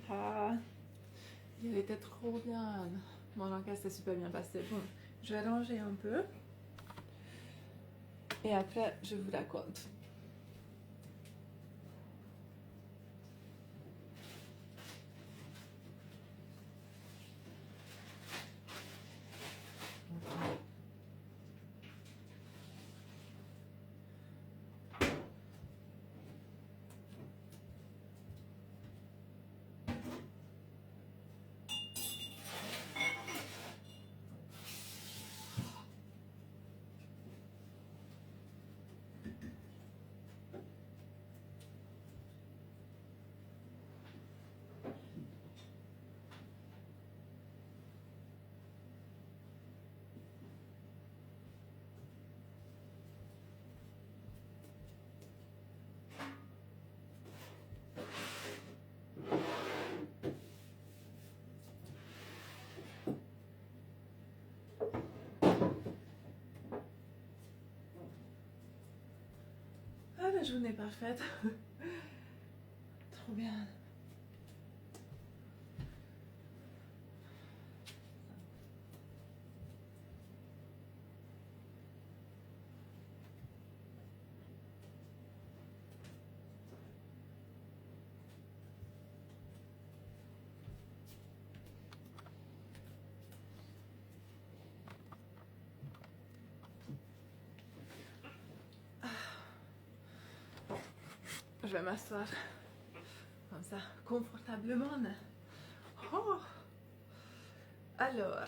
Ah, il était trop bien. Mon encas s'est super bien passé. Bon, je vais ranger un peu. Et après, je vous raconte. Ah, la journée parfaite. Trop bien. Je vais m'asseoir comme ça, confortablement. Oh. Alors,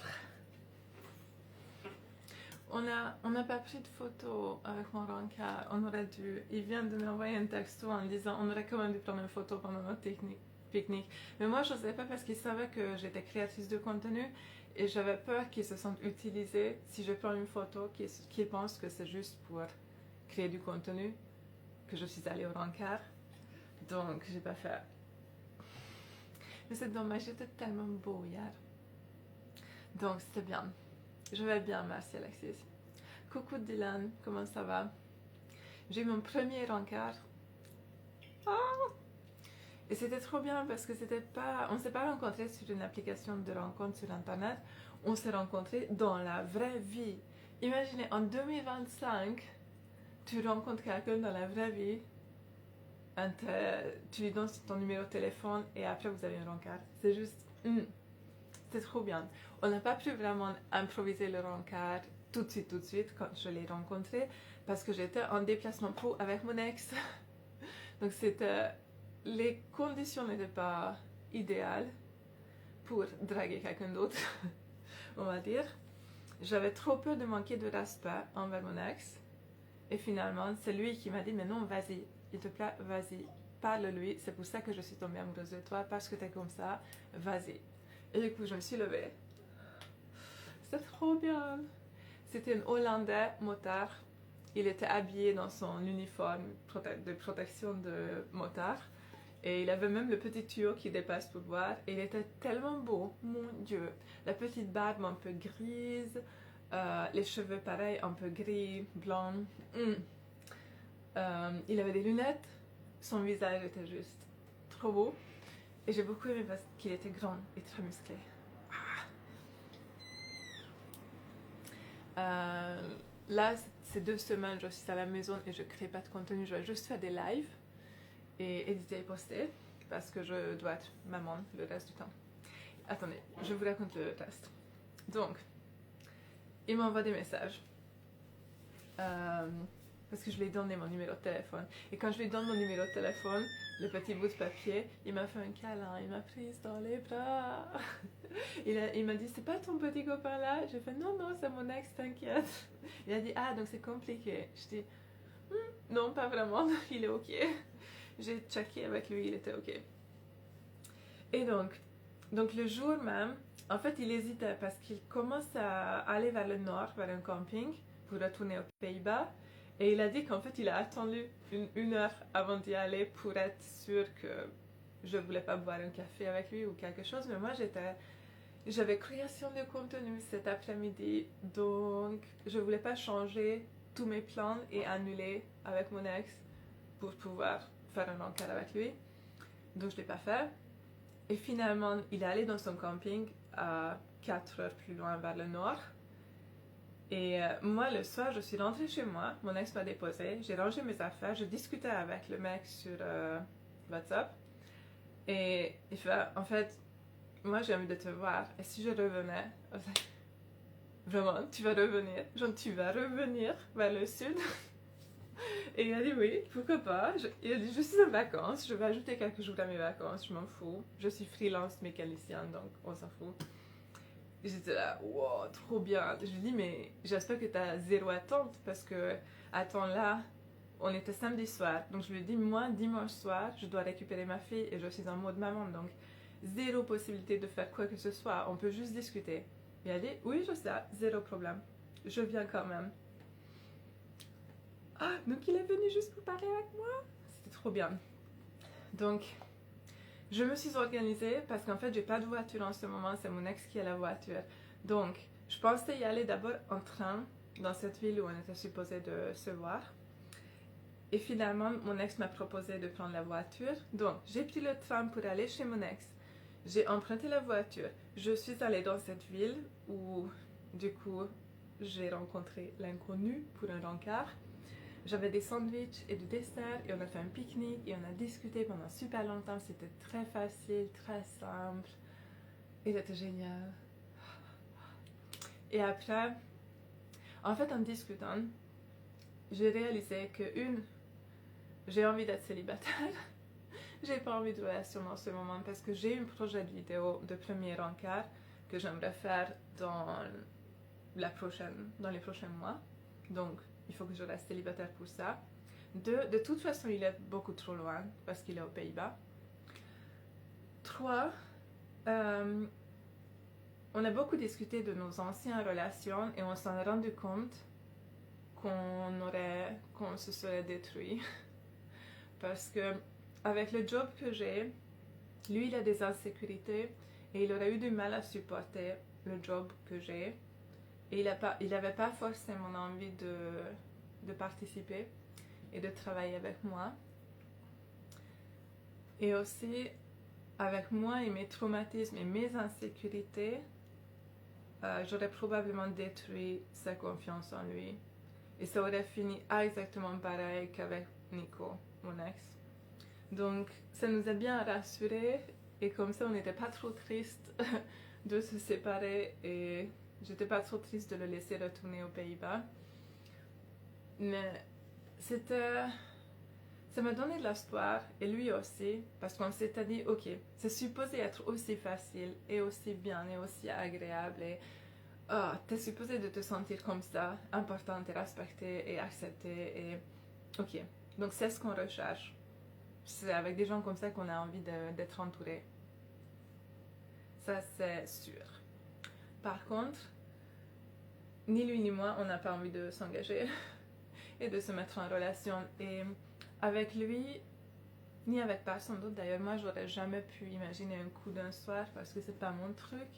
on n'a pas pris de photo avec mon rencard. On aurait dû. Il vient de m'envoyer un texto en disant on aurait quand même dû prendre une photo pendant notre pique-nique. Mais moi, je n'osais pas parce qu'il savait que j'étais créatrice de contenu et j'avais peur qu'il se sente utilisé si je prends une photo, qu'il pense que c'est juste pour créer du contenu, que je suis allée au rencard. Donc, j'ai pas fait. Mais c'est dommage, j'étais tellement beau hier. Donc, c'était bien. Je vais bien, merci Alexis. Coucou Dylan, comment ça va? J'ai eu mon premier rencard. Oh! Et c'était trop bien parce que on ne s'est pas rencontrés sur une application de rencontre sur internet, on s'est rencontrés dans la vraie vie. Imaginez, en 2025, tu rencontres quelqu'un dans la vraie vie, tu lui donnes ton numéro de téléphone et après vous avez un rencard. C'est juste, c'est trop bien. On n'a pas pu vraiment improviser le rencard tout de suite quand je l'ai rencontré parce que j'étais en déplacement pro avec mon ex. Donc les conditions n'étaient pas idéales pour draguer quelqu'un d'autre, on va dire. J'avais trop peur de manquer de respect envers mon ex. Et finalement, c'est lui qui m'a dit, mais non, vas-y, il te plaît, vas-y, parle-lui. C'est pour ça que je suis tombée amoureuse de toi, parce que t'es comme ça, vas-y. Et du coup, je me suis levée. C'était trop bien. C'était un Hollandais motard. Il était habillé dans son uniforme de protection de motard. Et il avait même le petit tuyau qui dépasse pour boire. Et il était tellement beau, mon Dieu. La petite barbe un peu grise, les cheveux pareil, un peu gris, blanc. Il avait des lunettes. Son visage était juste trop beau. Et j'ai beaucoup aimé parce qu'il était grand et très musclé. Là, ces 2 semaines, je suis à la maison et je crée pas de contenu. Je vais juste faire des lives et éditer et poster parce que je dois être maman le reste du temps. Attendez, je vous raconte le reste. Donc, il m'envoie des messages parce que je lui ai donné mon numéro de téléphone. Et quand je lui donne mon numéro de téléphone, le petit bout de papier, il m'a fait un câlin, il m'a prise dans les bras. Il m'a dit, c'est pas ton petit copain là? J'ai fait, non, non, c'est mon ex, t'inquiète. Il a dit, ah, donc c'est compliqué. Je dis, non, pas vraiment, il est ok. J'ai checké avec lui, il était ok. Et donc le jour même, en fait, il hésitait parce qu'il commence à aller vers le nord, vers un camping, pour retourner aux Pays-Bas. Et il a dit qu'en fait, il a attendu une heure avant d'y aller pour être sûr que je voulais pas boire un café avec lui ou quelque chose. Mais moi, j'avais création de contenu cet après-midi, donc je voulais pas changer tous mes plans et annuler avec mon ex pour pouvoir faire un encart avec lui. Donc je l'ai pas fait. Et finalement, il est allé dans son camping à 4 heures plus loin vers le nord. Et moi, le soir, je suis rentrée chez moi, mon ex m'a déposé, j'ai rangé mes affaires, je discutais avec le mec sur WhatsApp. Et il fait, en fait, moi j'ai envie de te voir. Et si je revenais, vraiment, tu vas revenir, genre tu vas revenir vers le sud. Et il a dit oui, pourquoi pas. Il a dit je suis en vacances, je vais ajouter quelques jours à mes vacances, je m'en fous. Je suis freelance mécanicien, donc on s'en fout. Et j'étais là, wow, trop bien. Je lui dis mais j'espère que t'as zéro attente parce que, attends là, on était samedi soir. Donc je lui dis moi, dimanche soir, je dois récupérer ma fille et je suis en mode maman. Donc zéro possibilité de faire quoi que ce soit, on peut juste discuter. Et elle dit oui, je sais, zéro problème. Je viens quand même. Ah, donc il est venu juste pour parler avec moi. C'était trop bien. Donc, je me suis organisée parce qu'en fait, j'ai pas de voiture en ce moment. C'est mon ex qui a la voiture. Donc, je pensais y aller d'abord en train dans cette ville où on était supposé de se voir. Et finalement, mon ex m'a proposé de prendre la voiture. Donc, j'ai pris le tram pour aller chez mon ex. J'ai emprunté la voiture. Je suis allée dans cette ville où, du coup, j'ai rencontré l'inconnu pour un rencard. J'avais des sandwichs et du dessert et on a fait un pique-nique et on a discuté pendant super longtemps. C'était très facile, très simple. Et c'était génial. Et après, en fait, en discutant, j'ai réalisé que j'ai envie d'être célibataire. J'ai pas envie de relation en ce moment parce que j'ai un projet de vidéo de premier encart que j'aimerais faire dans les prochains mois. Donc, il faut que je reste célibataire pour ça. De toute façon, il est beaucoup trop loin parce qu'il est aux Pays-Bas. 3. On a beaucoup discuté de nos anciennes relations et on s'en est rendu compte qu'on se serait détruit. Parce que avec le job que j'ai, lui il a des insécurités et il aurait eu du mal à supporter le job que j'ai. Et il n'avait pas forcément envie de participer et de travailler avec moi. Et aussi, avec moi et mes traumatismes et mes insécurités, j'aurais probablement détruit sa confiance en lui. Et ça aurait fini exactement pareil qu'avec Nico, mon ex. Donc, ça nous a bien rassurés et comme ça, on n'était pas trop triste de se séparer et j'étais pas trop triste de le laisser retourner aux Pays-Bas. Mais ça m'a donné de l'espoir et lui aussi parce qu'on s'était dit ok, c'est supposé être aussi facile et aussi bien et aussi agréable et t'es supposé de te sentir comme ça, importante et respectée et acceptée et ok, donc c'est ce qu'on recherche. C'est avec des gens comme ça qu'on a envie d'être entouré. Ça c'est sûr. Par contre, ni lui ni moi on n'a pas envie de s'engager et de se mettre en relation et avec lui ni avec personne d'autre d'ailleurs. Moi j'aurais jamais pu imaginer un coup d'un soir parce que c'est pas mon truc.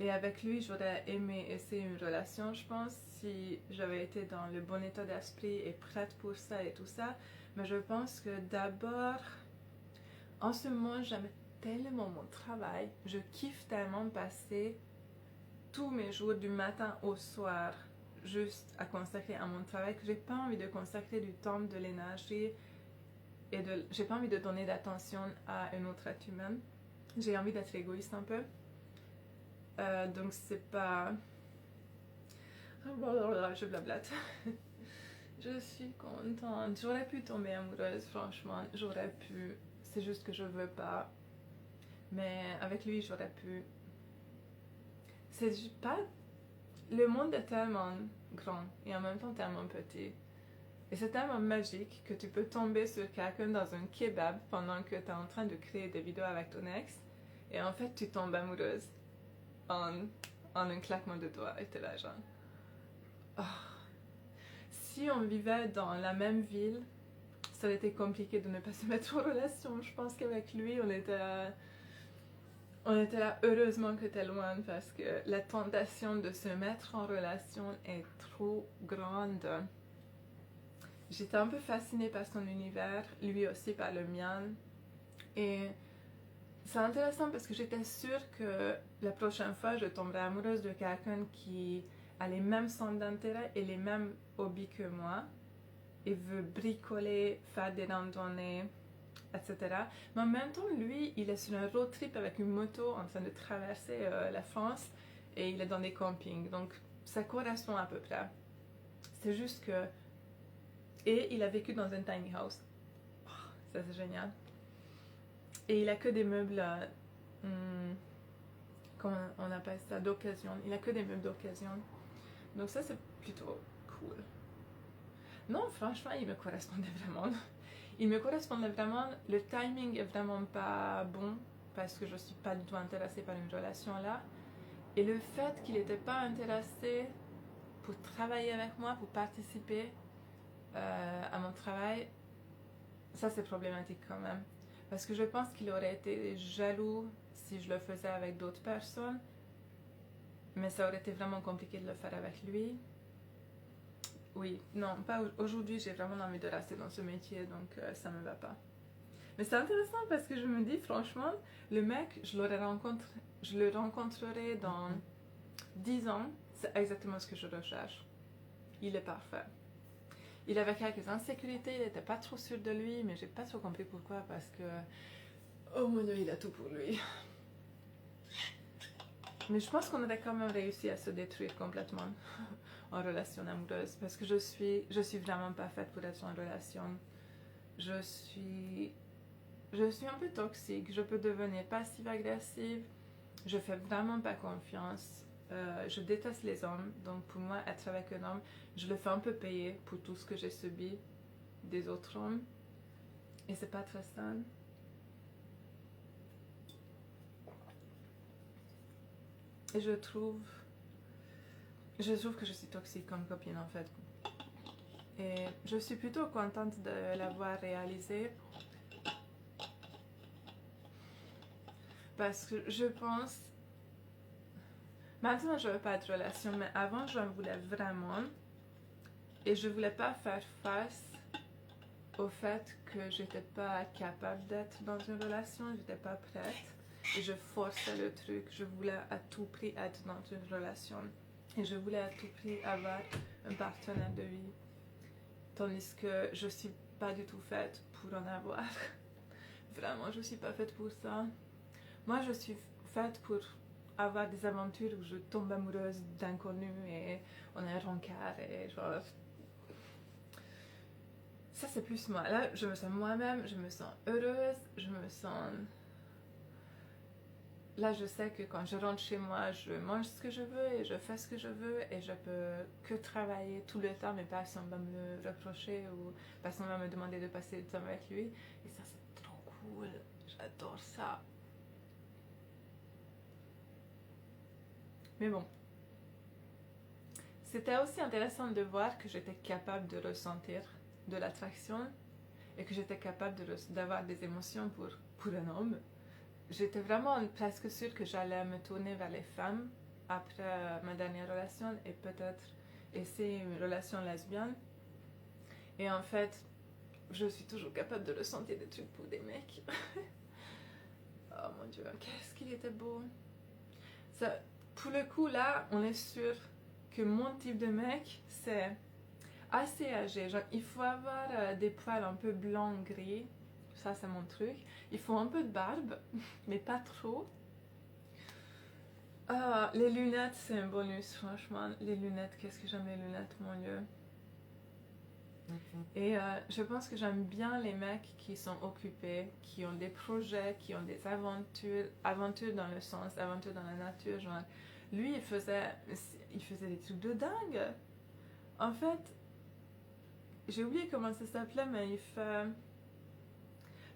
Et avec lui, j'aurais aimé essayer une relation, je pense, si j'avais été dans le bon état d'esprit et prête pour ça et tout ça. Mais je pense que d'abord, en ce moment, j'aime tellement mon travail. Je kiffe tellement passer tous mes jours du matin au soir juste à consacrer à mon travail que j'ai pas envie de consacrer du temps, de l'énergie et j'ai pas envie de donner d'attention à un autre être humain. J'ai envie d'être égoïste un peu. Donc c'est pas... Je blablate. Je suis contente. J'aurais pu tomber amoureuse, franchement. J'aurais pu. C'est juste que je veux pas. Mais avec lui, j'aurais pu. C'est pas... Le monde est tellement grand et en même temps tellement petit. Et c'est tellement magique que tu peux tomber sur quelqu'un dans un kebab pendant que tu es en train de créer des vidéos avec ton ex. Et en fait, tu tombes amoureuse. En un claquement de doigts et t'es là genre oh. Si on vivait dans la même ville ça aurait été compliqué de ne pas se mettre en relation. Je pense qu'avec lui on était là heureusement que t'es loin parce que la tentation de se mettre en relation est trop grande. J'étais un peu fascinée par son univers, lui aussi par le mien et c'est intéressant parce que j'étais sûre que la prochaine fois, je tomberais amoureuse de quelqu'un qui a les mêmes centres d'intérêt et les mêmes hobbies que moi et veut bricoler, faire des randonnées, etc. Mais en même temps, lui, il est sur un road trip avec une moto en train de traverser la France et il est dans des campings. Donc, ça correspond à peu près. C'est juste que... Et il a vécu dans un tiny house. Oh, ça, c'est génial. Et il a que des meubles... comment on appelle ça? D'occasion. Il a que des meubles d'occasion. Donc ça, c'est plutôt cool. Non, franchement, il me correspondait vraiment. Il me correspondait vraiment. Le timing est vraiment pas bon parce que je suis pas du tout intéressée par une relation là. Et le fait qu'il n'était pas intéressé pour travailler avec moi, pour participer à mon travail, ça c'est problématique quand même. Parce que je pense qu'il aurait été jaloux si je le faisais avec d'autres personnes. Mais ça aurait été vraiment compliqué de le faire avec lui. Oui, non, pas aujourd'hui, j'ai vraiment envie de rester dans ce métier, donc ça me va pas. Mais c'est intéressant parce que je me dis, franchement, le mec, je le rencontrerai dans 10 ans, c'est exactement ce que je recherche. Il est parfait. Il avait quelques insécurités, il n'était pas trop sûr de lui, mais j'ai pas trop compris pourquoi, parce que, oh mon Dieu, il a tout pour lui. Mais je pense qu'on aurait quand même réussi à se détruire complètement en relation amoureuse, parce que je suis vraiment pas faite pour être en relation. Je suis un peu toxique, je peux devenir passive-agressive, je fais vraiment pas confiance, je déteste les hommes, donc pour moi, être avec un homme, je le fais un peu payer pour tout ce que j'ai subi des autres hommes, et c'est pas très sain. Et je trouve que je suis toxique comme copine en fait. Et je suis plutôt contente de l'avoir réalisé. Parce que je pense... Maintenant, je veux pas de relation, mais avant, j'en voulais vraiment. Et je voulais pas faire face au fait que j'étais pas capable d'être dans une relation, j'étais pas prête. Et je forçais le truc, je voulais à tout prix être dans une relation. Et je voulais à tout prix avoir un partenaire de vie. Tandis que je suis pas du tout faite pour en avoir. Vraiment, je suis pas faite pour ça. Moi, je suis faite pour avoir des aventures où je tombe amoureuse d'inconnus et on est un rencard et genre... Ça, c'est plus moi. Là, je me sens moi-même, je me sens heureuse, je me sens... Là, je sais que quand je rentre chez moi, je mange ce que je veux et je fais ce que je veux et je peux que travailler tout le temps, mais personne va me reprocher ou personne va me demander de passer du temps avec lui. Et ça, c'est trop cool. J'adore ça. Mais bon. C'était aussi intéressant de voir que j'étais capable de ressentir de l'attraction et que j'étais capable d'avoir des émotions pour un homme. J'étais vraiment presque sûre que j'allais me tourner vers les femmes après ma dernière relation et peut-être essayer une relation lesbienne. Et en fait, je suis toujours capable de ressentir des trucs pour des mecs. Oh mon Dieu, qu'est-ce qu'il était beau. Ça, pour le coup, là, on est sûr que mon type de mec, c'est assez âgé. Genre, il faut avoir des poils un peu blanc-gris. Ça, c'est mon truc. Il faut un peu de barbe, mais pas trop. Ah, les lunettes, c'est un bonus, franchement. Les lunettes, qu'est-ce que j'aime les lunettes, mon Dieu. Et je pense que j'aime bien les mecs qui sont occupés, qui ont des projets, qui ont des aventures dans le sens, aventures dans la nature. Genre, lui, il faisait des trucs de dingue. En fait, j'ai oublié comment ça s'appelait, mais il fait...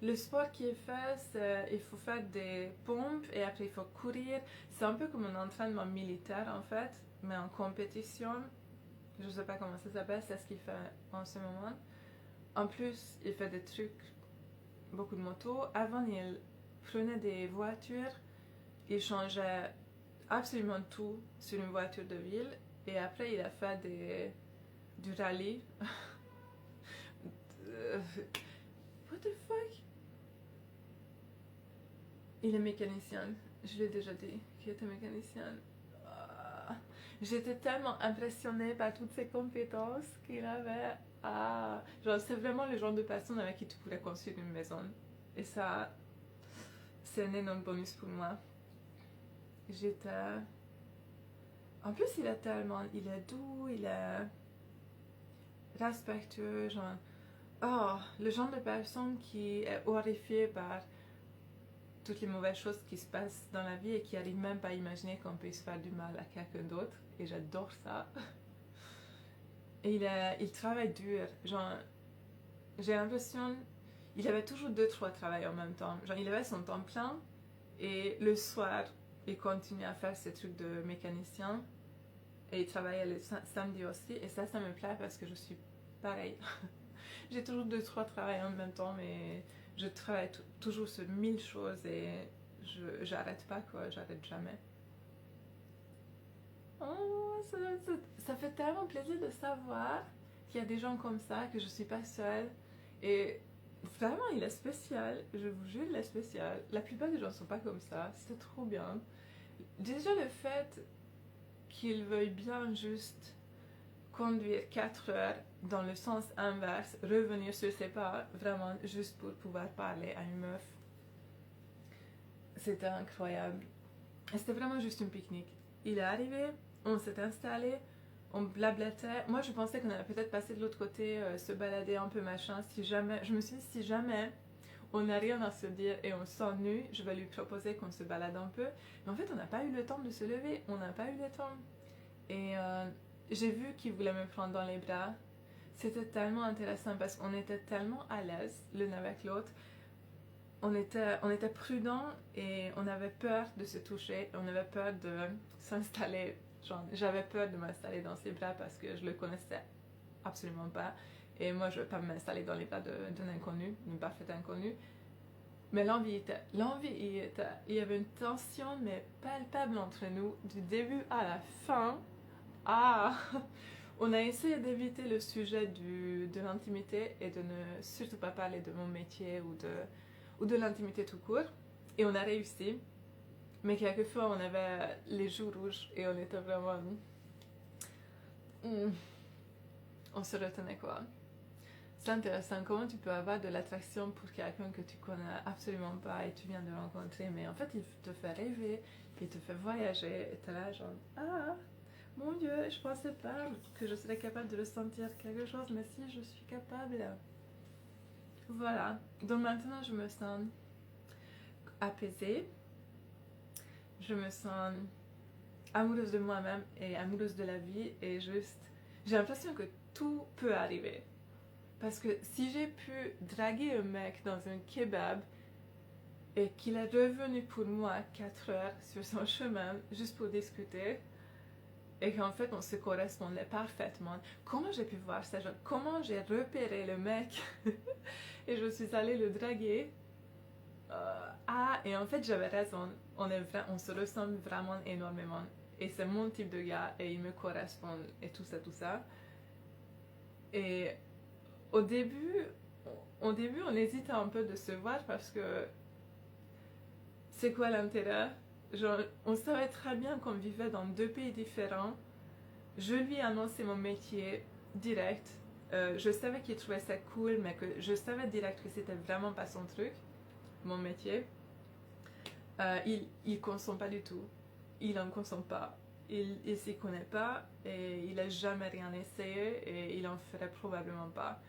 Le sport qu'il fait, c'est il faut faire des pompes et après il faut courir. C'est un peu comme un entraînement militaire en fait, mais en compétition. Je ne sais pas comment ça s'appelle, c'est ce qu'il fait en ce moment. En plus, il fait des trucs, beaucoup de motos. Avant, il prenait des voitures, il changeait absolument tout sur une voiture de ville. Et après, il a fait du rallye. What the fuck? Il est mécanicien. Je l'ai déjà dit qu'il était mécanicien. J'étais tellement impressionnée par toutes ses compétences qu'il avait. Genre, c'est vraiment le genre de personne avec qui tu pourrais construire une maison. Et ça, c'est un énorme bonus pour moi. J'étais... En plus, il est doux, il est respectueux, genre... Oh, le genre de personne qui est horrifiée par toutes les mauvaises choses qui se passent dans la vie et qui n'arrive même pas à imaginer qu'on puisse faire du mal à quelqu'un d'autre. Et j'adore ça. Et il travaille dur. Genre, j'ai l'impression... Il avait toujours 2-3 travails en même temps. Genre, il avait son temps plein et le soir, il continuait à faire ses trucs de mécanicien. Et il travaillait le samedi aussi. Et ça me plaît parce que je suis pareil. J'ai toujours 2-3 travails en même temps, mais je travaille toujours sur 1000 choses et j'arrête pas, quoi. J'arrête jamais. Oh, ça fait tellement plaisir de savoir qu'il y a des gens comme ça, que je suis pas seule. Et vraiment, il est spécial. Je vous jure, il est spécial. La plupart des gens sont pas comme ça. C'est trop bien. Déjà, le fait qu'il veuille bien juste conduire 4 heures dans le sens inverse, revenir sur ses pas, vraiment juste pour pouvoir parler à une meuf. C'était incroyable. Et c'était vraiment juste une pique-nique. Il est arrivé, on s'est installé, on blablatait. Moi, je pensais qu'on allait peut-être passer de l'autre côté, se balader un peu machin. Si jamais, je me suis dit, si jamais on n'a rien à se dire et on s'ennuie, je vais lui proposer qu'on se balade un peu. Mais en fait, on n'a pas eu le temps de se lever, on n'a pas eu le temps. Et j'ai vu qu'il voulait me prendre dans les bras. C'était tellement intéressant parce qu'on était tellement à l'aise l'un avec l'autre. On était prudents et on avait peur de se toucher. On avait peur de s'installer. J'avais peur de m'installer dans ses bras parce que je le connaissais absolument pas. Et moi, je ne veux pas m'installer dans les bras d'un inconnu, d'une parfaite inconnue. Mais l'envie y était. Il y avait une tension, mais palpable entre nous, du début à la fin. On a essayé d'éviter le sujet de l'intimité et de ne surtout pas parler de mon métier ou de l'intimité tout court. Et on a réussi. Mais quelquefois, on avait les joues rouges et on était vraiment... On se retenait, quoi. C'est intéressant, comment tu peux avoir de l'attraction pour quelqu'un que tu connais absolument pas et tu viens de rencontrer, mais en fait, il te fait rêver, il te fait voyager, et t'es là genre, mon Dieu, je pensais pas que je serais capable de ressentir quelque chose, mais si, je suis capable. Voilà, donc maintenant, je me sens apaisée, je me sens amoureuse de moi-même et amoureuse de la vie, et juste, j'ai l'impression que tout peut arriver. Parce que si j'ai pu draguer un mec dans un kebab et qu'il est revenu pour moi 4 heures sur son chemin juste pour discuter et qu'en fait on se correspondait parfaitement, comment j'ai pu voir ça? Comment j'ai repéré le mec et je suis allée le draguer? Et en fait j'avais raison, on se ressemble vraiment énormément et c'est mon type de gars et il me correspond et tout ça. Et au début, on hésitait un peu de se voir parce que c'est quoi l'intérêt? Genre, on savait très bien qu'on vivait dans 2 pays différents. Je lui ai annoncé mon métier direct. Je savais qu'il trouvait ça cool, mais que je savais direct que c'était vraiment pas son truc, mon métier. Il consomme pas du tout. Il en consomme pas. Il s'y connaît pas et il a jamais rien essayé et il en ferait probablement pas.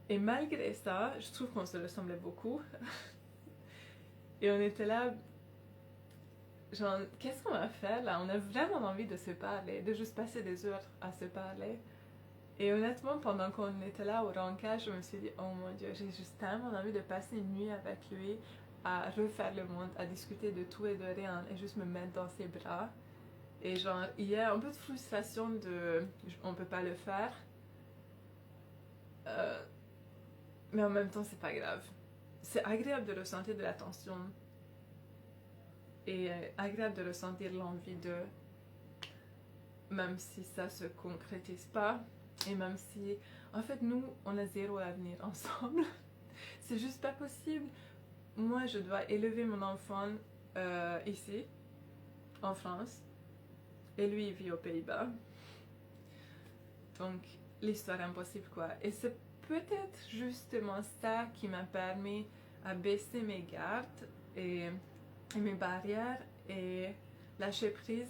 Et malgré ça, je trouve qu'on se ressemblait beaucoup. Et on était là, genre, qu'est-ce qu'on va faire là? On a vraiment envie de se parler, de juste passer des heures à se parler. Et honnêtement, pendant qu'on était là au Rancage, je me suis dit, oh mon Dieu, j'ai juste tellement envie de passer une nuit avec lui, à refaire le monde, à discuter de tout et de rien, et juste me mettre dans ses bras. Et genre, il y a un peu de frustration on peut pas le faire. Mais en même temps, c'est pas grave. C'est agréable de ressentir de la tension. Et agréable de ressentir l'envie de... Même si ça se concrétise pas. Et même si... En fait, nous, on a 0 avenir ensemble. C'est juste pas possible. moi je dois élever mon enfant ici, en France, et lui il vit aux Pays-Bas. Donc l'histoire impossible quoi. Et c'est peut-être justement ça qui m'a permis à baisser mes gardes et mes barrières et lâcher prise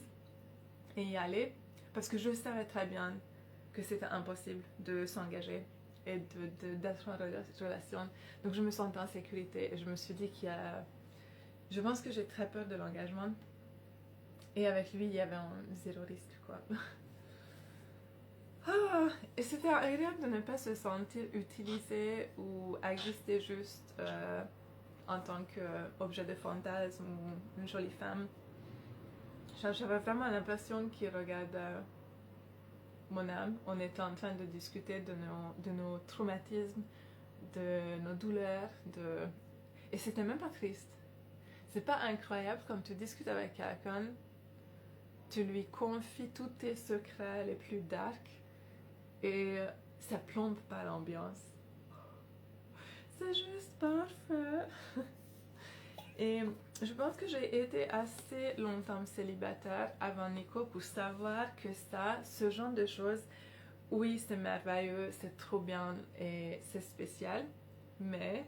et y aller, parce que je savais très bien que c'était impossible de s'engager et d'être en relation. Donc je me sentais en sécurité et je me suis dit qu'il y a... Je pense que j'ai très peur de l'engagement et avec lui il y avait zéro risque quoi. Ah, et c'était agréable de ne pas se sentir utilisé ou exister juste en tant qu'objet de fantasme ou une jolie femme. J'avais vraiment l'impression qu'il regardait mon âme. On était en train de discuter de nos traumatismes, de nos douleurs, et c'était même pas triste. C'est pas incroyable comme tu discutes avec quelqu'un, tu lui confies tous tes secrets les plus dark et ça plombe pas l'ambiance. C'est juste parfait. Et je pense que j'ai été assez longtemps célibataire avant Nico pour savoir que ce genre de choses, oui, c'est merveilleux, c'est trop bien et c'est spécial, mais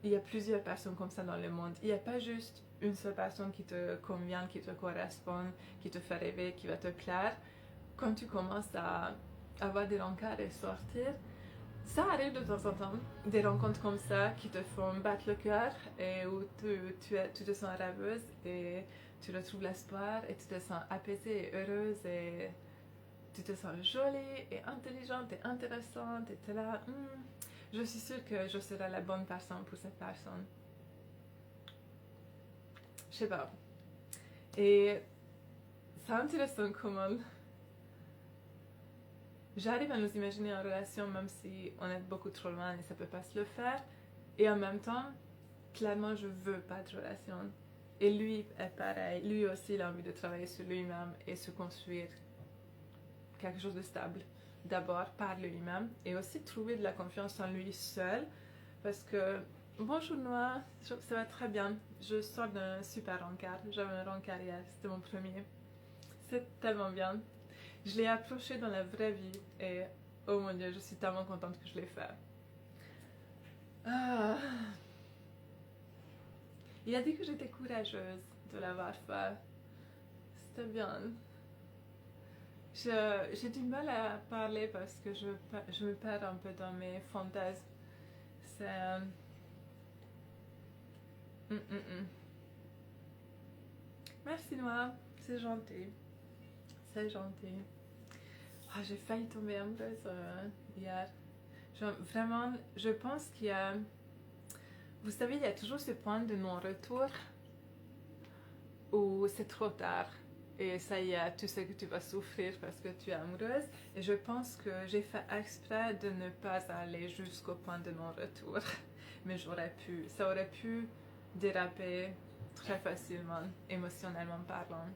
il y a plusieurs personnes comme ça dans le monde. Il n'y a pas juste une seule personne qui te convient, qui te correspond, qui te fait rêver, qui va te plaire. Quand tu commences à avoir des rencarts et sortir, ça arrive de temps en temps, des rencontres comme ça qui te font battre le cœur et où tu te sens rêveuse et tu retrouves l'espoir et tu te sens apaisée et heureuse et tu te sens jolie et intelligente et intéressante et tu es là, je suis sûre que je serai la bonne personne pour cette personne. Je sais pas. Et c'est intéressant comment j'arrive à nous imaginer en relation même si on est beaucoup trop loin et ça peut pas se le faire. Et en même temps, clairement, je veux pas de relation. Et lui est pareil. Lui aussi, il a envie de travailler sur lui-même et se construire quelque chose de stable. D'abord par lui-même et aussi trouver de la confiance en lui seul. Parce que, bonjour Noah, ça va très bien. Je sors d'un super rencard. J'avais un rencard hier, c'était mon premier. C'est tellement bien. Je l'ai approché dans la vraie vie et oh mon dieu, je suis tellement contente que je l'ai fait. Ah. Il a dit que j'étais courageuse de l'avoir fait. C'était bien. J'ai du mal à parler parce que je me perds un peu dans mes fantasmes. C'est... Merci Noah, c'est gentil. C'est gentil. Ah, j'ai failli tomber amoureuse hier. Vraiment, je pense qu'il y a... Vous savez, il y a toujours ce point de non-retour où c'est trop tard. Et ça y est, tu sais que tu vas souffrir parce que tu es amoureuse. Et je pense que j'ai fait exprès de ne pas aller jusqu'au point de non-retour. Mais ça aurait pu déraper très facilement, émotionnellement parlant.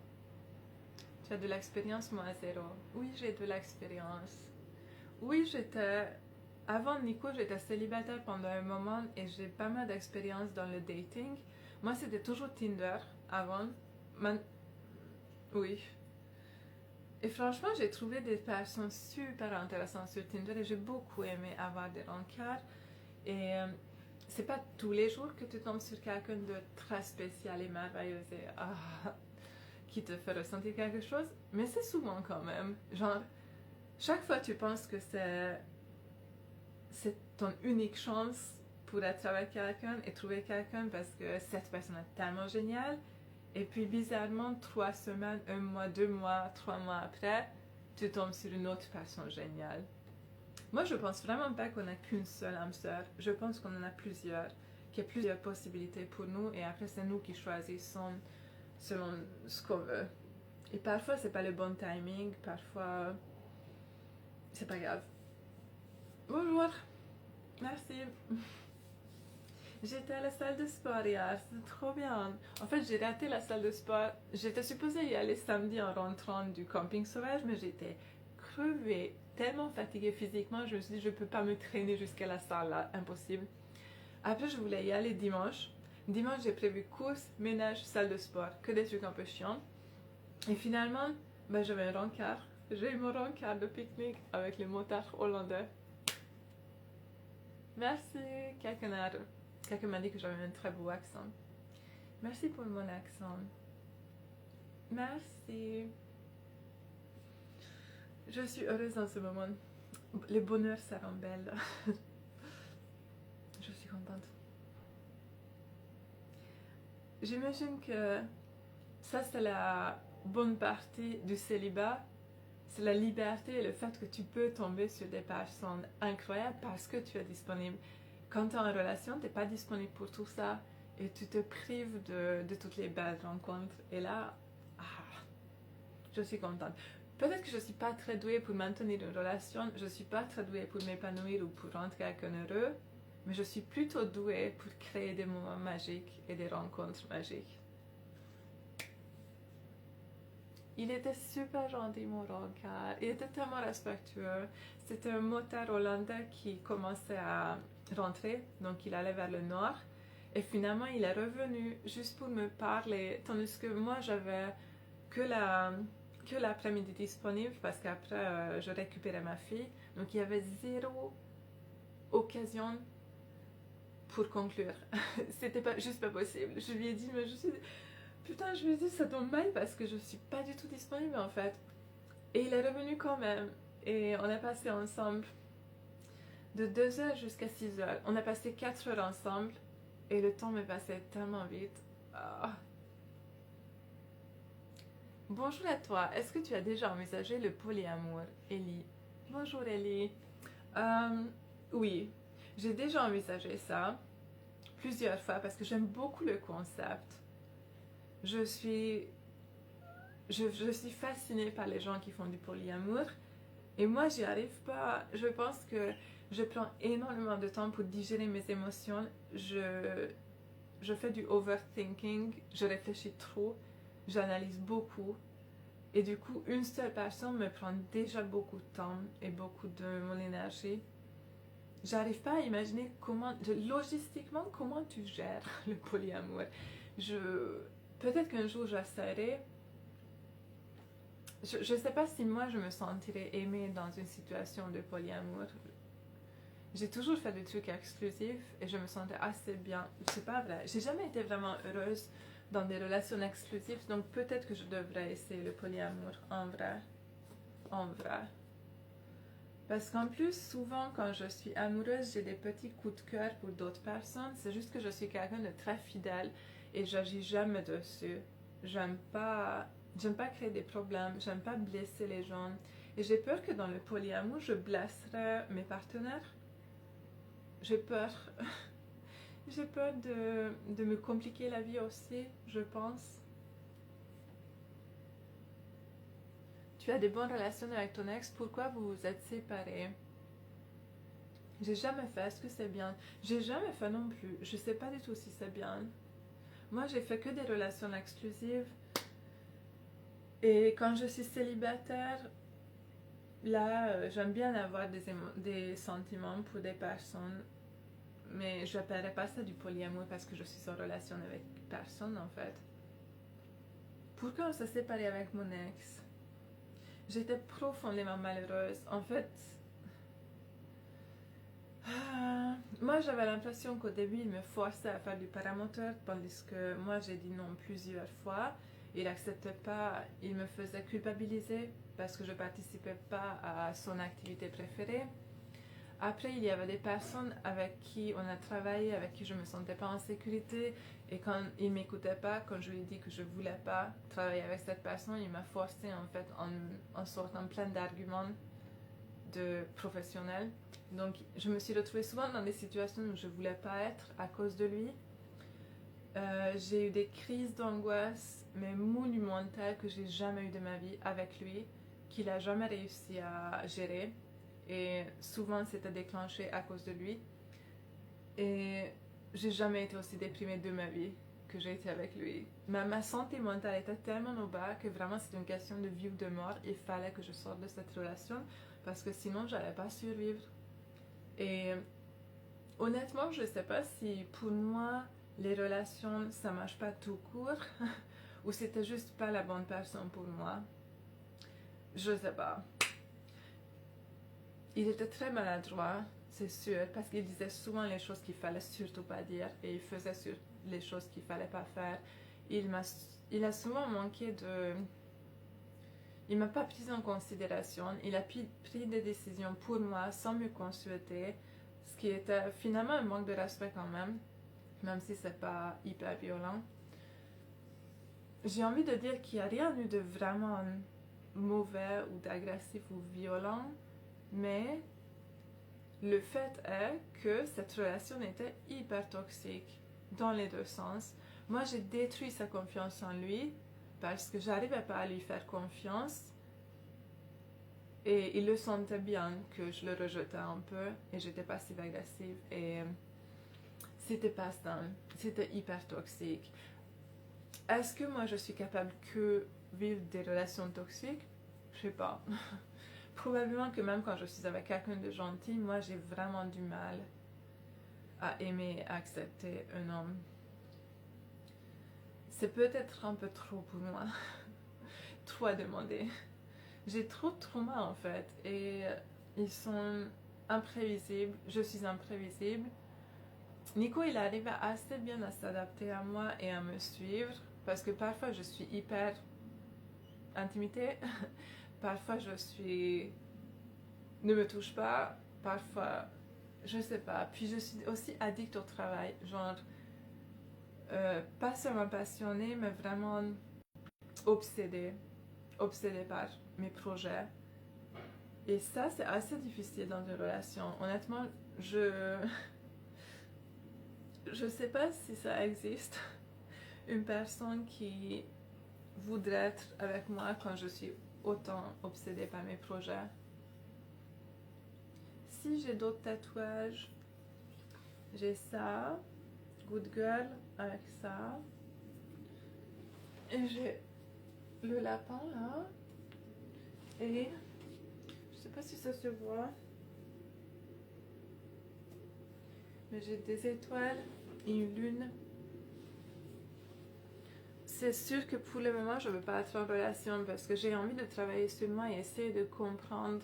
Tu as de l'expérience, moi zéro. Oui, j'ai de l'expérience. Oui, avant Nico, j'étais célibataire pendant un moment et j'ai pas mal d'expérience dans le dating. Moi, c'était toujours Tinder avant. Oui. Et franchement, j'ai trouvé des personnes super intéressantes sur Tinder et j'ai beaucoup aimé avoir des rencarts. Et c'est pas tous les jours que tu tombes sur quelqu'un de très spécial et merveilleux et qui te fait ressentir quelque chose, mais c'est souvent quand même. Genre, chaque fois tu penses que c'est ton unique chance pour être avec quelqu'un et trouver quelqu'un parce que cette personne est tellement géniale. Et puis bizarrement, 3 semaines, 1 mois, 2 mois, 3 mois après, tu tombes sur une autre personne géniale. Moi, je pense vraiment pas qu'on a qu'une seule âme sœur. Je pense qu'on en a plusieurs, qu'il y a plusieurs possibilités pour nous et après c'est nous qui choisissons selon ce qu'on veut. Et parfois c'est pas le bon timing, parfois c'est pas grave. Bonjour, merci. J'étais à la salle de sport hier, c'était trop bien. En fait, j'ai raté la salle de sport. J'étais supposée y aller samedi en rentrant du camping sauvage, mais j'étais crevée, tellement fatiguée physiquement. Je me suis dit, je peux pas me traîner jusqu'à la salle là, impossible. Après, je voulais y aller dimanche. Dimanche, j'ai prévu course, ménage, salle de sport, que des trucs un peu chiants. Et finalement, ben, j'avais un rencard. J'ai eu mon rencard de pique-nique avec les motards hollandais. Merci, quelqu'un m'a dit que j'avais un très beau accent. Merci pour mon accent. Merci. Je suis heureuse en ce moment. Le bonheur, ça rend belle. Je suis contente. J'imagine que ça, c'est la bonne partie du célibat. C'est la liberté et le fait que tu peux tomber sur des personnes incroyables parce que tu es disponible. Quand tu es en relation, tu n'es pas disponible pour tout ça et tu te prives de toutes les belles rencontres. Et là, je suis contente. Peut-être que je ne suis pas très douée pour maintenir une relation, je ne suis pas très douée pour m'épanouir ou pour rendre quelqu'un heureux, mais je suis plutôt douée pour créer des moments magiques et des rencontres magiques. Il était super gentil, mon rencard. Il était tellement respectueux. C'était un motard hollandais qui commençait à rentrer, donc il allait vers le nord. Et finalement, il est revenu juste pour me parler, tandis que moi, j'avais que l'après-midi disponible parce qu'après, je récupérais ma fille. Donc, il y avait zéro occasion pour conclure. C'était juste pas possible. Je lui ai dit, mais putain, je lui ai dit, ça tombe mal parce que je suis pas du tout disponible en fait. Et il est revenu quand même. Et on a passé ensemble de 2h jusqu'à 6h. On a passé 4 heures ensemble. Et le temps m'est passé tellement vite. Ah. Bonjour à toi. Est-ce que tu as déjà envisagé le polyamour, Ellie? Bonjour Ellie. Oui, j'ai déjà envisagé ça plusieurs fois parce que j'aime beaucoup le concept. Je suis fascinée par les gens qui font du polyamour et moi j'y arrive pas. Je pense que je prends énormément de temps pour digérer mes émotions. Je fais du overthinking, je réfléchis trop, j'analyse beaucoup et du coup une seule personne me prend déjà beaucoup de temps et beaucoup de mon énergie. J'arrive pas à imaginer logistiquement comment tu gères le polyamour. Peut-être qu'un jour j'essaierai. Je sais pas si moi je me sentirais aimée dans une situation de polyamour. J'ai toujours fait des trucs exclusifs et je me sentais assez bien. C'est pas vrai. J'ai jamais été vraiment heureuse dans des relations exclusives, donc peut-être que je devrais essayer le polyamour en vrai. En vrai. Parce qu'en plus, souvent quand je suis amoureuse, j'ai des petits coups de cœur pour d'autres personnes. C'est juste que je suis quelqu'un de très fidèle et j'agis jamais dessus. J'aime pas créer des problèmes, j'aime pas blesser les gens. Et j'ai peur que dans le polyamour, je blesserais mes partenaires. J'ai peur. J'ai peur de me compliquer la vie aussi, je pense. Tu as des bonnes relations avec ton ex, pourquoi vous vous êtes séparés? J'ai jamais fait, est-ce que c'est bien? J'ai jamais fait non plus, je sais pas du tout si c'est bien. Moi j'ai fait que des relations exclusives. Et quand je suis célibataire, là j'aime bien avoir des sentiments pour des personnes. Mais je n'appellerais pas ça du polyamour parce que je suis en relation avec personne en fait. Pourquoi on s'est séparé avec mon ex? J'étais profondément malheureuse. En fait, moi j'avais l'impression qu'au début il me forçait à faire du paramoteur, tandis que moi j'ai dit non plusieurs fois. Il n'acceptait pas, il me faisait culpabiliser parce que je ne participais pas à son activité préférée. Après, il y avait des personnes avec qui on a travaillé, avec qui je ne me sentais pas en sécurité. Et quand il ne m'écoutait pas, quand je lui ai dit que je ne voulais pas travailler avec cette personne, il m'a forcé en fait en sortant plein d'arguments de professionnels. Donc, je me suis retrouvée souvent dans des situations où je ne voulais pas être à cause de lui. J'ai eu des crises d'angoisse, mais monumentales, que j'ai jamais eu de ma vie avec lui, qu'il n'a jamais réussi à gérer. Et souvent c'était déclenché à cause de lui. Et j'ai jamais été aussi déprimée de ma vie que j'ai été avec lui. Ma santé mentale était tellement au bas que vraiment c'est une question de vie ou de mort. Il fallait que je sorte de cette relation parce que sinon j'allais pas survivre. Et Honnêtement, je ne sais pas si pour moi, les relations, ça marche pas tout court, ou c'était juste pas la bonne personne pour moi. Je sais pas. Il était très maladroit, c'est sûr, parce qu'il disait souvent les choses qu'il fallait surtout pas dire et il faisait les choses qu'il fallait pas faire. Il a souvent manqué de... Il m'a pas pris en considération, il a pris des décisions pour moi sans me consulter, ce qui était finalement un manque de respect quand même si c'est pas hyper violent. J'ai envie de dire qu'il n'y a rien eu de vraiment mauvais ou d'agressif ou violent, mais le fait est que cette relation était hyper toxique dans les deux sens. Moi, j'ai détruit sa confiance en lui parce que j'arrivais pas à lui faire confiance et il le sentait bien que je le rejetais un peu et j'étais passive-agressive et c'était pas ça, c'était hyper toxique. Est-ce que moi je suis capable que vivre des relations toxiques? Je sais pas. Probablement que même quand je suis avec quelqu'un de gentil, moi j'ai vraiment du mal à aimer et accepter un homme. C'est peut-être un peu trop pour moi, trop à demander. J'ai trop de traumas en fait et ils sont imprévisibles, je suis imprévisible. Nico il arrive assez bien à s'adapter à moi et à me suivre parce que parfois je suis hyper intimidée, parfois je suis ne me touche pas, parfois je sais pas, puis je suis aussi addict au travail, genre pas seulement passionnée mais vraiment obsédée par mes projets et ça c'est assez difficile dans une relation. Honnêtement je sais pas si ça existe une personne qui voudrait être avec moi quand je suis autant obsédée par mes projets. Si j'ai d'autres tatouages, j'ai ça, Good Girl avec ça, et j'ai le lapin là, et je sais pas si ça se voit, mais j'ai des étoiles et une lune. C'est sûr que pour le moment, je ne veux pas être en relation parce que j'ai envie de travailler sur moi et essayer de comprendre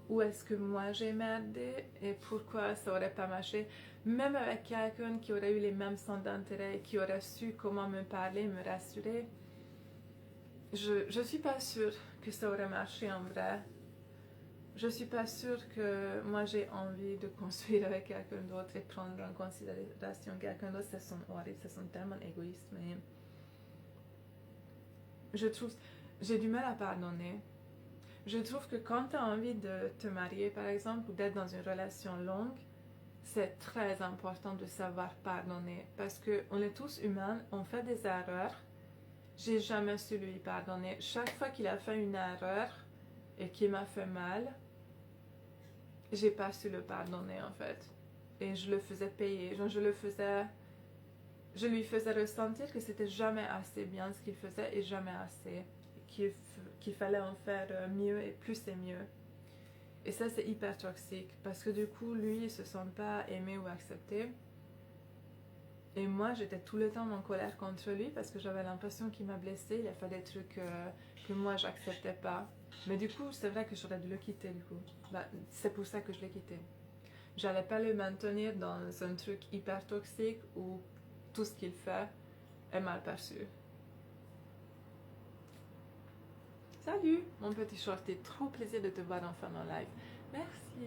où est-ce que moi j'ai merdé et pourquoi ça aurait pas marché. Même avec quelqu'un qui aurait eu les mêmes centres d'intérêt, qui aurait su comment me parler, me rassurer, je suis pas sûre que ça aurait marché en vrai. Je suis pas sûre que moi j'ai envie de construire avec quelqu'un d'autre et prendre en considération quelqu'un d'autre. Ça sonne horrible, ça sonne tellement égoïste, mais je trouve j'ai du mal à pardonner. Je trouve que quand tu as envie de te marier par exemple ou d'être dans une relation longue, c'est très important de savoir pardonner parce qu'on est tous humains, on fait des erreurs. J'ai jamais su lui pardonner. Chaque fois qu'il a fait une erreur et qu'il m'a fait mal, j'ai pas su le pardonner en fait. Et je le faisais payer. Genre, je lui faisais ressentir que c'était jamais assez bien ce qu'il faisait et jamais assez. Qu'il fallait en faire mieux et plus et mieux. Et ça, c'est hyper toxique parce que du coup, lui, il se sent pas aimé ou accepté. Et moi, j'étais tout le temps en colère contre lui parce que j'avais l'impression qu'il m'a blessée. Il a fait des trucs que moi, j'acceptais pas. Mais du coup, c'est vrai que j'aurais dû le quitter du coup. Bah, c'est pour ça que je l'ai quitté. J'allais pas le maintenir dans un truc hyper toxique où tout ce qu'il fait est mal perçu. Salut mon petit shorty, trop plaisir de te voir enfin en live. Merci.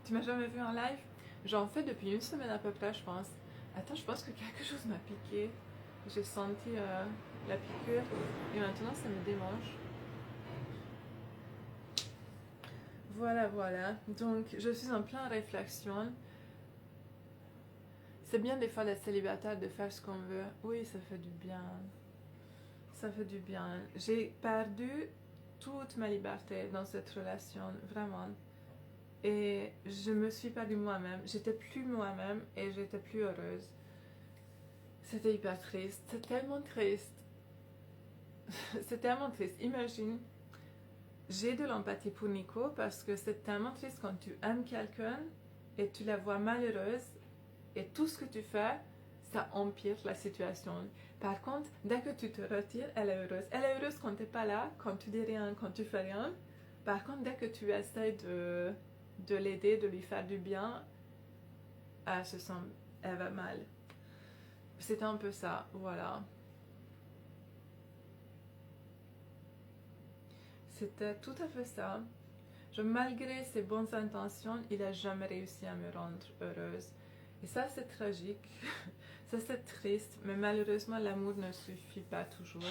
Tu m'as jamais vu en live? J'en fais depuis une semaine à peu près, je pense. Attends, je pense que quelque chose m'a piqué. J'ai senti la piqûre et maintenant ça me démange. Voilà. Donc, je suis en pleine réflexion. C'est bien des fois d'être célibataire, de faire ce qu'on veut. Oui, ça fait du bien. Ça fait du bien. J'ai perdu toute ma liberté dans cette relation, vraiment. Et je me suis perdue moi-même. J'étais plus moi-même et j'étais plus heureuse. C'était hyper triste. C'est tellement triste. C'est tellement triste. Imagine, j'ai de l'empathie pour Nico parce que c'est tellement triste quand tu aimes quelqu'un et tu la vois malheureuse et tout ce que tu fais, ça empire la situation. Par contre, dès que tu te retires, elle est heureuse. Elle est heureuse quand tu n'es pas là, quand tu dis rien, quand tu fais rien. Par contre, dès que tu essaies de l'aider, de lui faire du bien, elle se sent, elle va mal. C'était un peu ça, voilà. C'était tout à fait ça. Malgré ses bonnes intentions, il n'a jamais réussi à me rendre heureuse. Et ça, c'est tragique. Ça, c'est triste. Mais malheureusement, l'amour ne suffit pas toujours.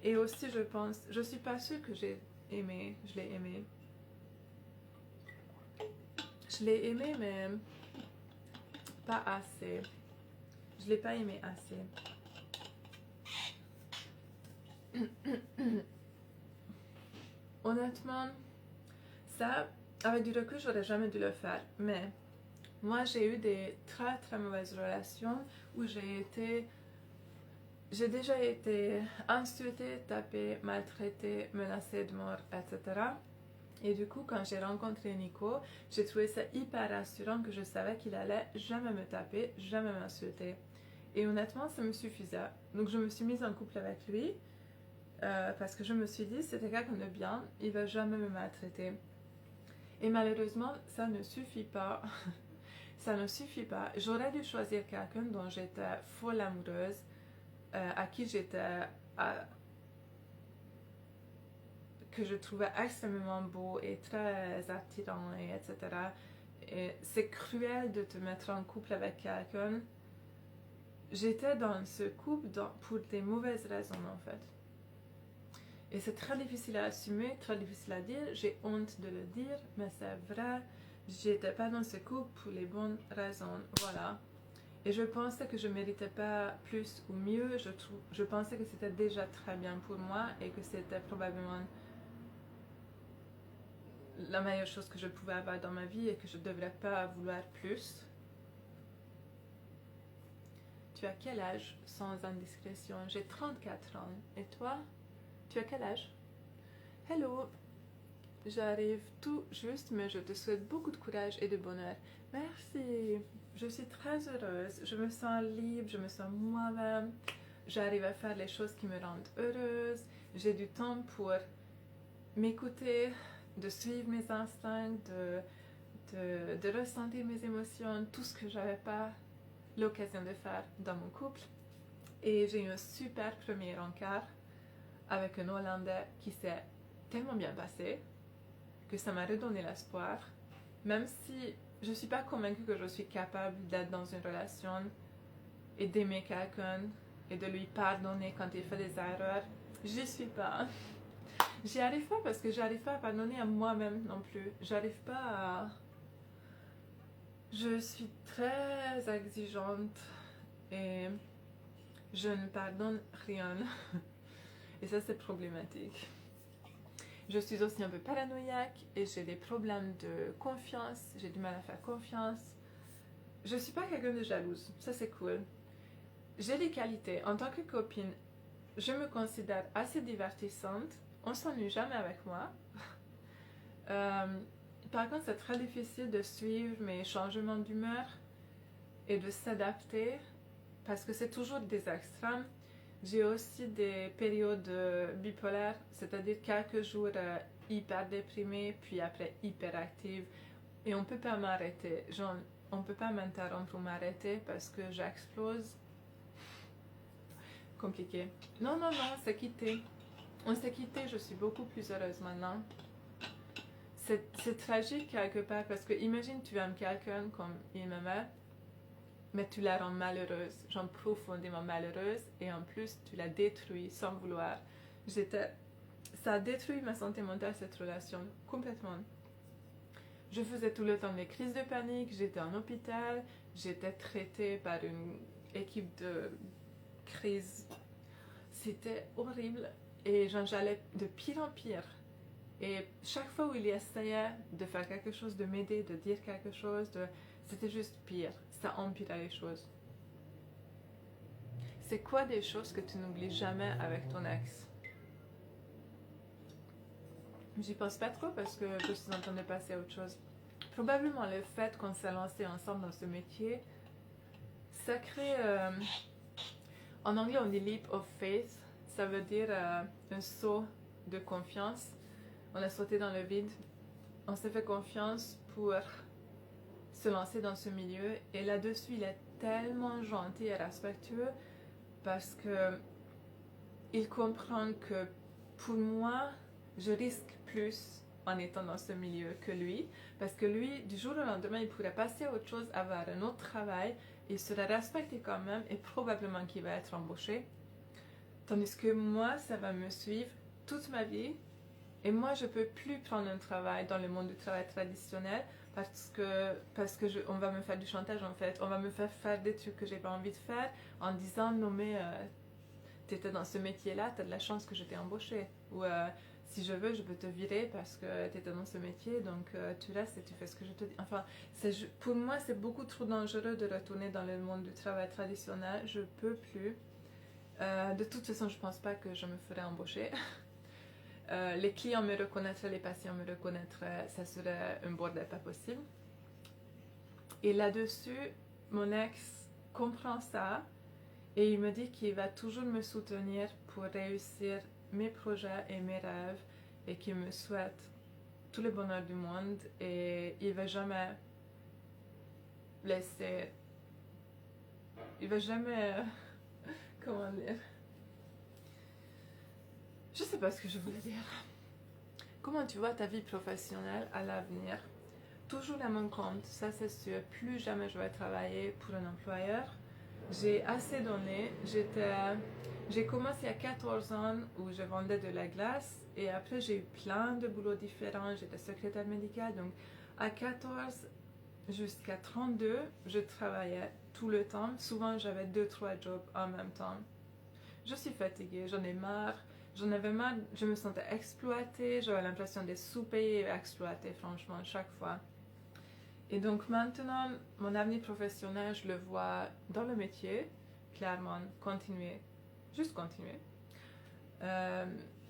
Et aussi, je pense, je suis pas sûre que j'ai aimé, je l'ai aimé. Je l'ai aimé, mais pas assez. Je l'ai pas aimé assez. Honnêtement, ça, avec du recul, j'aurais jamais dû le faire. Mais moi, j'ai eu des très très mauvaises relations où j'ai déjà été insultée, tapée, maltraitée, menacée de mort, etc. Et du coup, quand j'ai rencontré Nico, j'ai trouvé ça hyper rassurant que je savais qu'il allait jamais me taper, jamais m'insulter. Et honnêtement, ça me suffisait. Donc je me suis mise en couple avec lui parce que je me suis dit, c'était quelqu'un de bien, il va jamais me maltraiter. Et malheureusement, ça ne suffit pas. Ça ne suffit pas. J'aurais dû choisir quelqu'un dont j'étais folle amoureuse, à qui que je trouvais extrêmement beau et très attirant, et etc. Et c'est cruel de te mettre en couple avec quelqu'un. J'étais dans ce couple pour des mauvaises raisons en fait. Et c'est très difficile à assumer, très difficile à dire. J'ai honte de le dire, mais c'est vrai. J'étais pas dans ce couple pour les bonnes raisons. Voilà. Et je pensais que je méritais pas plus ou mieux. Je pensais que c'était déjà très bien pour moi et que c'était probablement la meilleure chose que je pouvais avoir dans ma vie et que je ne devrais pas vouloir plus. Tu as quel âge sans indiscrétion? J'ai 34 ans. Et toi? Tu as quel âge? Hello! J'arrive tout juste, mais je te souhaite beaucoup de courage et de bonheur. Merci! Je suis très heureuse. Je me sens libre, je me sens moi-même. J'arrive à faire les choses qui me rendent heureuse. J'ai du temps pour m'écouter, de suivre mes instincts, de ressentir mes émotions, tout ce que j'avais pas l'occasion de faire dans mon couple. Et j'ai eu un super premier encart avec un Hollandais qui s'est tellement bien passé que ça m'a redonné l'espoir, même si je ne suis pas convaincue que je suis capable d'être dans une relation et d'aimer quelqu'un et de lui pardonner quand il fait des erreurs. J'y suis pas. J'y arrive pas parce que j'arrive pas à pardonner à moi-même non plus. J'arrive pas à... Je suis très exigeante et je ne pardonne rien. Et ça, c'est problématique. Je suis aussi un peu paranoïaque et j'ai des problèmes de confiance. J'ai du mal à faire confiance. Je suis pas quelqu'un de jalouse. Ça, c'est cool. J'ai des qualités. En tant que copine, je me considère assez divertissante. On s'ennuie jamais avec moi. Par contre, c'est très difficile de suivre mes changements d'humeur et de s'adapter parce que c'est toujours des extrêmes. J'ai aussi des périodes bipolaires, c'est-à-dire quelques jours hyper déprimés, puis après hyper active. Et on peut pas m'arrêter. Genre, on peut pas m'interrompre ou m'arrêter parce que j'explose. Compliqué. Non, non, non, c'est quitté. On s'est quitté, je suis beaucoup plus heureuse maintenant. C'est tragique quelque part parce que imagine tu aimes quelqu'un comme il m'aimait, mais tu la rends malheureuse, genre profondément malheureuse, et en plus tu la détruis sans vouloir. Ça a détruit ma santé mentale, cette relation, complètement. Je faisais tout le temps des crises de panique, j'étais en hôpital, j'étais traitée par une équipe de crise. C'était horrible et j'allais de pire en pire. Et chaque fois où il essayait de faire quelque chose, de m'aider, de dire quelque chose, c'était juste pire. Ça empirait les choses. C'est quoi des choses que tu n'oublies jamais avec ton ex? J'y pense pas trop parce que je suis en train de passer à autre chose. probablement le fait qu'on s'est lancé ensemble dans ce métier, ça crée, en anglais on dit leap of faith, ça veut dire un saut de confiance. On a sauté dans le vide, on s'est fait confiance pour se lancer dans ce milieu, et là-dessus il est tellement gentil et respectueux parce que il comprend que pour moi, je risque plus en étant dans ce milieu que lui, parce que lui, du jour au lendemain, il pourrait passer à autre chose, avoir un autre travail, il serait respecté quand même et probablement qu'il va être embauché. Tandis que moi, ça va me suivre toute ma vie, et moi, je peux plus prendre un travail dans le monde du travail traditionnel parce que on va me faire du chantage en fait, on va me faire des trucs que j'ai pas envie de faire en disant non mais t'étais dans ce métier-là, t'as de la chance que je t'ai embauché. Ou si je veux, je peux te virer parce que t'étais dans ce métier, donc tu restes et tu fais ce que je te dis. Enfin, pour moi, c'est beaucoup trop dangereux de retourner dans le monde du travail traditionnel. Je peux plus. De toute façon, je pense pas que je me ferais embaucher. Les clients me reconnaîtraient, les patients me reconnaîtraient, ça serait un bordel pas possible. Et là-dessus, mon ex comprend ça. Et il me dit qu'il va toujours me soutenir pour réussir mes projets et mes rêves et qu'il me souhaite tout le bonheur du monde et il va jamais laisser... Il va jamais... comment dire? Je sais pas ce que je voulais dire. Comment tu vois ta vie professionnelle à l'avenir? Toujours à mon compte, ça c'est sûr. Plus jamais je vais travailler pour un employeur. J'ai assez donné. J'ai commencé à 14 ans où je vendais de la glace et après j'ai eu plein de boulots différents. J'étais secrétaire médicale, donc à 14 jusqu'à 32, je travaillais tout le temps. Souvent j'avais 2-3 jobs en même temps. Je suis fatiguée, j'en ai marre. J'en avais marre, je me sentais exploitée, j'avais l'impression d'être sous-payée et exploitée franchement chaque fois. Et donc maintenant, mon avenir professionnel, je le vois dans le métier, clairement, continuer, juste continuer.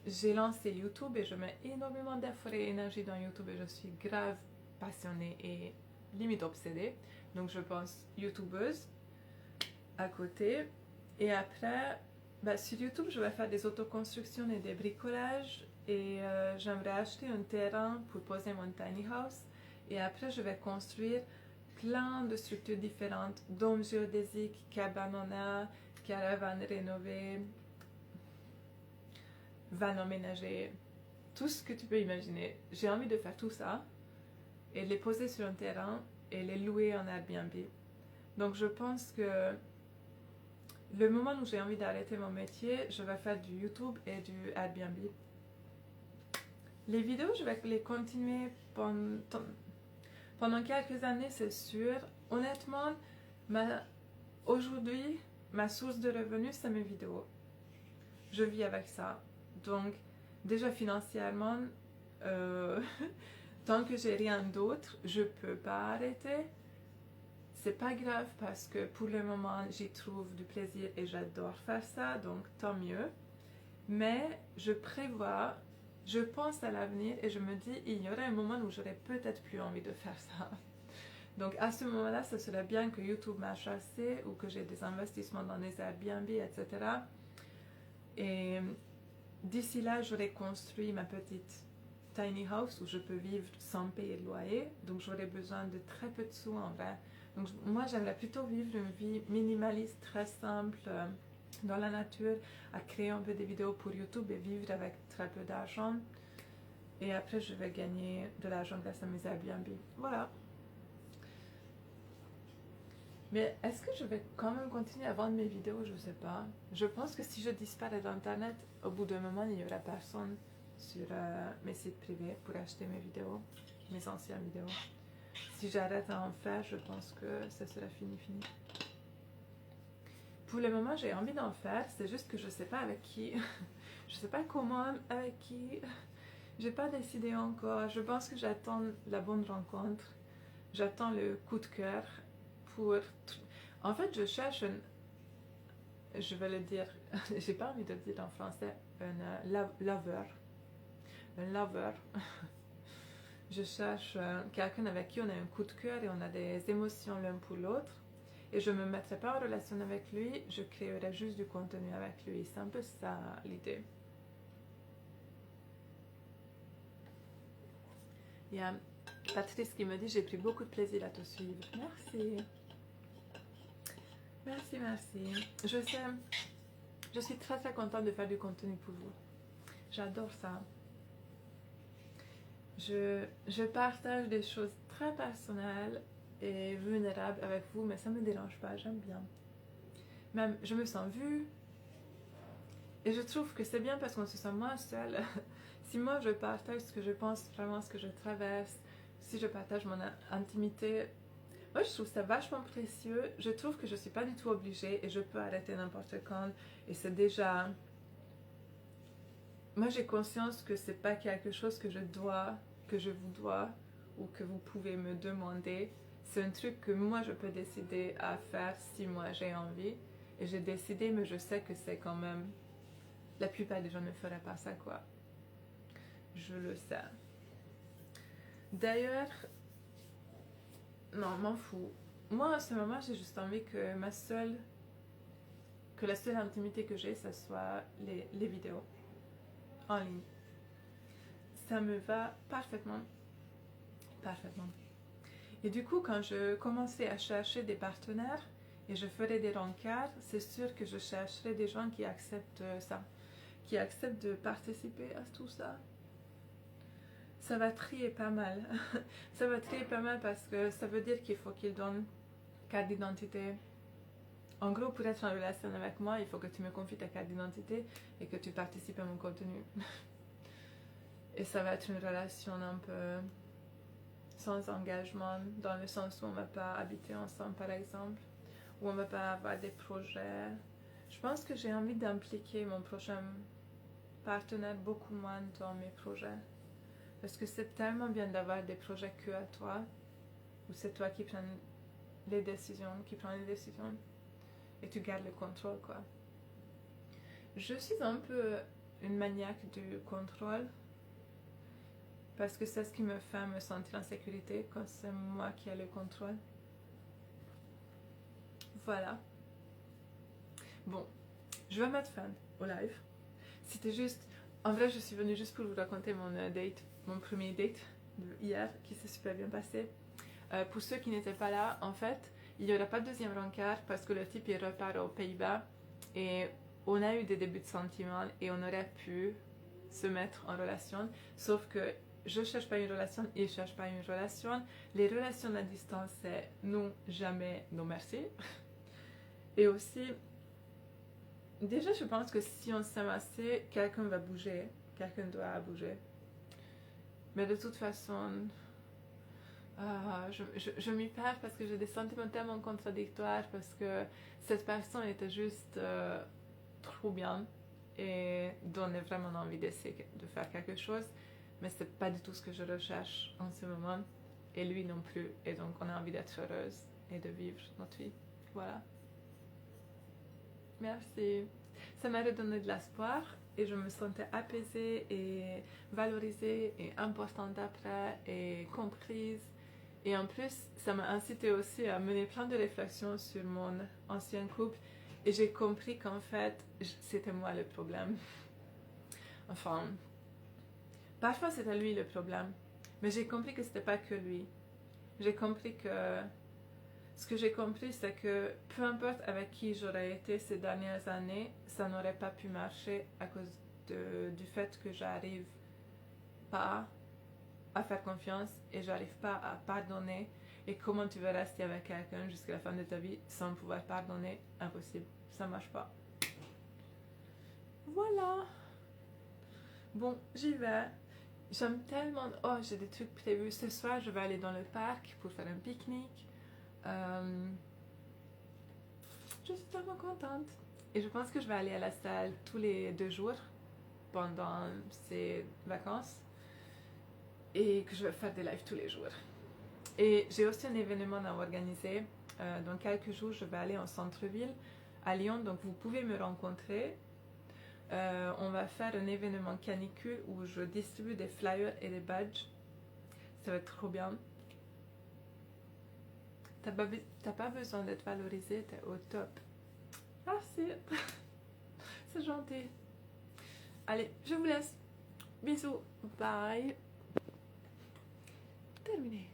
J'ai lancé YouTube et je mets énormément d'efforts et énergie dans YouTube et je suis grave passionnée et limite obsédée. Donc je pense YouTubeuse à côté. Et après, sur YouTube, je vais faire des autoconstructions et des bricolages et j'aimerais acheter un terrain pour poser mon tiny house. Et après, je vais construire plein de structures différentes, dômes géodésiques, cabanes en air, caravanes rénovées, vannes emménagées, tout ce que tu peux imaginer. J'ai envie de faire tout ça et les poser sur un terrain et les louer en Airbnb. Donc je pense que le moment où j'ai envie d'arrêter mon métier, je vais faire du YouTube et du Airbnb. Les vidéos, je vais les continuer pendant quelques années, c'est sûr. Honnêtement, aujourd'hui, ma source de revenus, c'est mes vidéos. Je vis avec ça. Donc, déjà financièrement, tant que j'ai rien d'autre, je peux pas arrêter. C'est pas grave parce que pour le moment, j'y trouve du plaisir et j'adore faire ça, donc tant mieux. Mais je prévois, je pense à l'avenir et je me dis, il y aura un moment où j'aurai peut-être plus envie de faire ça. Donc à ce moment-là, ce serait bien que YouTube marche assez ou que j'ai des investissements dans des Airbnb, etc. Et d'ici là, j'aurai construit ma petite tiny house où je peux vivre sans payer de loyer. Donc j'aurai besoin de très peu de sous en vrai. Donc moi, j'aimerais plutôt vivre une vie minimaliste, très simple, dans la nature, à créer un peu des vidéos pour YouTube et vivre avec très peu d'argent. Et après, je vais gagner de l'argent grâce à mes Airbnb. Voilà. Mais est-ce que je vais quand même continuer à vendre mes vidéos? Je sais pas. Je pense que si je disparais d'Internet, au bout d'un moment, il n'y aura personne sur mes sites privés pour acheter mes vidéos, mes anciennes vidéos. Si j'arrête à en faire, je pense que ça sera fini. Pour le moment, j'ai envie d'en faire, c'est juste que je sais pas avec qui. Je sais pas comment, avec qui. J'ai pas décidé encore. Je pense que j'attends la bonne rencontre. J'attends le coup de cœur pour... En fait, je cherche je vais le dire, j'ai pas envie de le dire en français, un lover. Un lover. Je cherche quelqu'un avec qui on a un coup de cœur et on a des émotions l'un pour l'autre. Et je ne me mettrai pas en relation avec lui, je créerai juste du contenu avec lui. C'est un peu ça l'idée. Il y a Patrice qui me dit: j'ai pris beaucoup de plaisir à te suivre. Merci. Merci, merci. Je sais, je suis très très contente de faire du contenu pour vous. J'adore ça. Je partage des choses très personnelles et vulnérables avec vous, mais ça ne me dérange pas, j'aime bien. Même, je me sens vue. Et je trouve que c'est bien parce qu'on se sent moins seul. Si moi je partage ce que je pense, vraiment ce que je traverse, si je partage mon intimité, moi je trouve ça vachement précieux. Je trouve que je ne suis pas du tout obligée et je peux arrêter n'importe quand. Et c'est déjà... Moi j'ai conscience que c'est pas quelque chose que je dois, que je vous dois ou que vous pouvez me demander. C'est un truc que moi je peux décider à faire si moi j'ai envie. Et j'ai décidé, mais je sais que c'est quand même... La plupart des gens ne feraient pas ça, quoi. Je le sais. D'ailleurs, non, m'en fous. Moi, à ce moment, j'ai juste envie que la seule intimité que j'ai, ça soit les vidéos en ligne. Ça me va parfaitement. Parfaitement. Et du coup, quand je commençais à chercher des partenaires et je ferais des rencarts, c'est sûr que je chercherais des gens qui acceptent ça, qui acceptent de participer à tout ça. Ça va trier pas mal. Ça va trier pas mal parce que ça veut dire qu'il faut qu'ils donnent carte d'identité. En gros, pour être en relation avec moi, il faut que tu me confies ta carte d'identité et que tu participes à mon contenu. Et ça va être une relation un peu sans engagement, dans le sens où on ne va pas habiter ensemble, par exemple, où on ne va pas avoir des projets. Je pense que j'ai envie d'impliquer mon prochain partenaire beaucoup moins dans mes projets. Parce que c'est tellement bien d'avoir des projets que à toi, où c'est toi qui prends les décisions, et tu gardes le contrôle, quoi. Je suis un peu une maniaque du contrôle, parce que c'est ce qui me fait me sentir en sécurité quand c'est moi qui ai le contrôle. Voilà. Bon, je vais mettre fin au live. C'était juste... En vrai, je suis venue juste pour vous raconter mon premier date de hier, qui s'est super bien passé. Pour ceux qui n'étaient pas là, en fait, il n'y aura pas de deuxième rencard parce que le type il repart aux Pays-Bas et on a eu des débuts de sentiments et on aurait pu se mettre en relation, sauf que je cherche pas une relation, il cherche pas une relation. Les relations à distance, c'est non, jamais, non merci. Et aussi, déjà je pense que si on s'aime assez, quelqu'un va bouger, quelqu'un doit bouger. Mais de toute façon, je m'y perds parce que j'ai des sentiments tellement contradictoires, parce que cette personne était juste trop bien et donnait vraiment envie d'essayer de faire quelque chose, mais c'est pas du tout ce que je recherche en ce moment, et lui non plus, et donc on a envie d'être heureuse et de vivre notre vie. Voilà. Merci. Ça m'a redonné de l'espoir et je me sentais apaisée et valorisée et importante après et comprise. Et en plus, ça m'a incité aussi à mener plein de réflexions sur mon ancien couple et j'ai compris qu'en fait, c'était moi le problème. Enfin, parfois c'était lui le problème, mais j'ai compris que c'était pas que lui. J'ai compris que... Ce que j'ai compris, c'est que peu importe avec qui j'aurais été ces dernières années, ça n'aurait pas pu marcher à cause du fait que j'arrive pas à faire confiance et j'arrive pas à pardonner. Et comment tu veux rester avec quelqu'un jusqu'à la fin de ta vie sans pouvoir pardonner? Impossible, ça marche pas. Voilà. Bon, j'y vais. J'aime tellement... Oh, j'ai des trucs prévus. Ce soir, je vais aller dans le parc pour faire un pique-nique. Je suis tellement contente. Et je pense que je vais aller à la salle tous les 2 jours pendant ces vacances. Et que je vais faire des lives tous les jours. Et j'ai aussi un événement à organiser. Dans quelques jours, je vais aller en centre-ville à Lyon. Donc vous pouvez me rencontrer. On va faire un événement canicule où je distribue des flyers et des badges. Ça va être trop bien. T'as pas besoin d'être valorisé, t'es au top. Merci. C'est gentil. Allez, je vous laisse. Bisous. Bye. Terminé.